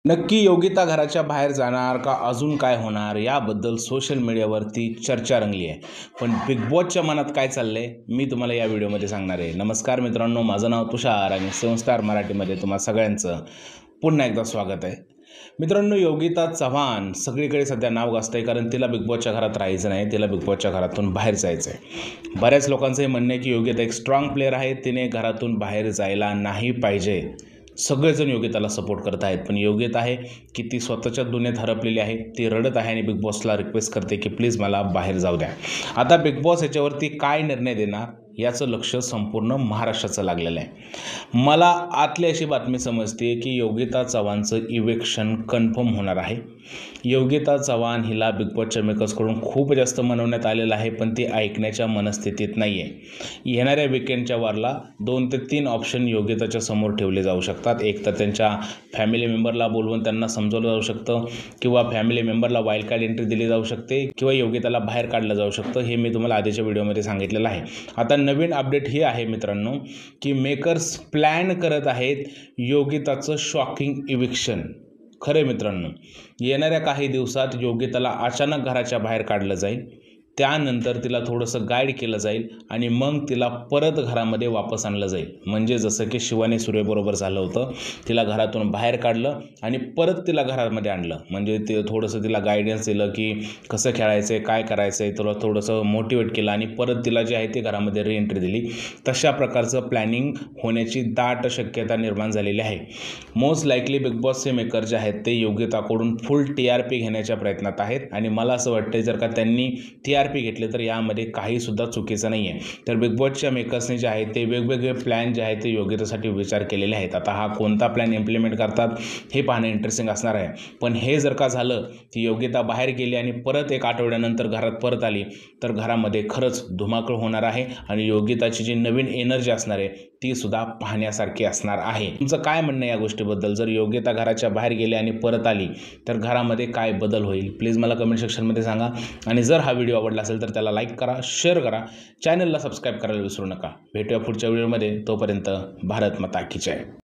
नक्की योगिता घराच्या बाहेर जाणार का अजून काय होणार याबद्दल सोशल मीडियावरती चर्चा रंगली आहे। पण बिग बॉसच्या मनात काय चाललंय मी तुम्हाला या व्हिडिओमध्ये सांगणार आहे। नमस्कार मित्रांनो, माझं नाव तुषार आणि संस्कार मराठीमध्ये तुम्हा सगळ्यांचं पुन्हा एकदा स्वागत आहे। मित्रांनो, योगिता चव्हाण सगळीकडे सध्या नाव गाजतंय, कारण तिला बिग बॉसच्या घरात राहायचं नाही, तिला बिग बॉसच्या घरातून बाहेर जायचं आहे। बऱ्याच लोकांचं हे म्हणणं आहे की योगिता एक स्ट्रॉंग प्लेअर आहे, तिने घरातून बाहेर जायला नाही पाहिजे। सगळेजण योगिताला सपोर्ट करत आहेत, पण योगिता आहे की ती स्वतःच्या दुनियेत हरपलेली आहे। ती रडत आहे आणि बिग बॉसला रिक्वेस्ट करते की प्लीज मला बाहेर जाऊ द्या। आता बिग बॉस याच्यावरती काय निर्णय देणार याचं लक्ष संपूर्ण महाराष्ट्राचं लागलेलं आहे। मला आतली अशी बातमी समजते की योगिता चव्हाणचं इव्हेक्शन कन्फर्म होणार आहे। योगिता चव्हाण हिला बिग बॉसच्या मेकर्सकडून खूप जास्त मनवण्यात आलेलं आहे, पण ती ऐकण्याच्या मनस्थितीत नाही आहे। येणाऱ्या विकेंडच्या वारला 2 ते 3 ऑप्शन योगिताच्या समोर ठेवले जाऊ शकतात। एक तर त्यांच्या फॅमिली मेंबरला बोलवून त्यांना समजवलं जाऊ शकतं, किंवा फॅमिली मेंबरला वाईल्ड कार्ड एंट्री दिली जाऊ शकते, किंवा योगिताला बाहेर काढलं जाऊ शकतं। हे मी तुम्हाला आधीच्या व्हिडिओमध्ये सांगितलेलं आहे। आता नवीन अपडेट ही आहे मित्रांनो की मेकर्स प्लॅन करत आहेत योगिताचं शॉकिंग इव्हिक्शन। खरे मित्रांनो, येणाऱ्या काही दिवसात योगिताला अचानक घराच्या बाहेर काढलं जाईल, त्यानंतर तिला थोडंसं गाईड केलं जाईल आणि मग तिला परत घरामध्ये वापस आणलं जाईल। म्हणजे जसं की शिवानी सुर्वेबरोबर झालं होतं, तिला घरातून बाहेर काढलं आणि परत तिला घरामध्ये आणलं। म्हणजे ते थोडंसं तिला गायडन्स दिलं की कसं खेळायचं आहे, काय करायचं आहे, तुला थोडंसं मोटिवेट केलं आणि परत तिला जे आहे ते घरामध्ये रिएंट्री दिली। तशा प्रकारचं प्लॅनिंग होण्याची दाट शक्यता निर्माण झालेली आहे। मोस्ट लाईकली बिग बॉसचे मेकर जे आहेत ते योगिताकडून फुल TRP घेण्याच्या प्रयत्नात आहेत, आणि मला असं वाटतं जर का त्यांनी TRP घेतले तर यामध्ये काही सुद्धा चुकीचं नाही आहे। तर बिग बॉसच्या मेकर्सने जे आहे ते वेगवेगळे प्लॅन जे आहे ते योगितासाठी विचार केलेले आहेत। आता हा कोणता प्लॅन इम्प्लिमेंट करतात हे पाहणं इंटरेस्टिंग असणार आहे। पण हे जर का झालं की योगिता बाहेर गेली आणि परत 1 आठवड्यानंतर घरात परत आली तर घरामध्ये खरंच धुमाकूळ होणार आहे, आणि योगिताची जी नवीन एनर्जी असणार आहे ती सुद्धा पाहण्यासारखी असणार आहे। तुमचं काय म्हणणं या गोष्टीबद्दल? जर योगिता घराच्या बाहेर गेली आणि परत आली तर घरामध्ये काय बदल होईल? प्लीज मला कमेंट सेक्शनमध्ये सांगा। आणि जर हा व्हिडिओ आवडला असेल तर त्याला लाईक करा, शेअर करा, चॅनलला सबस्क्राईब करायला विसरू नका। भेटूया पुढच्या व्हिडिओमध्ये, तोपर्यंत भारत माता की जय।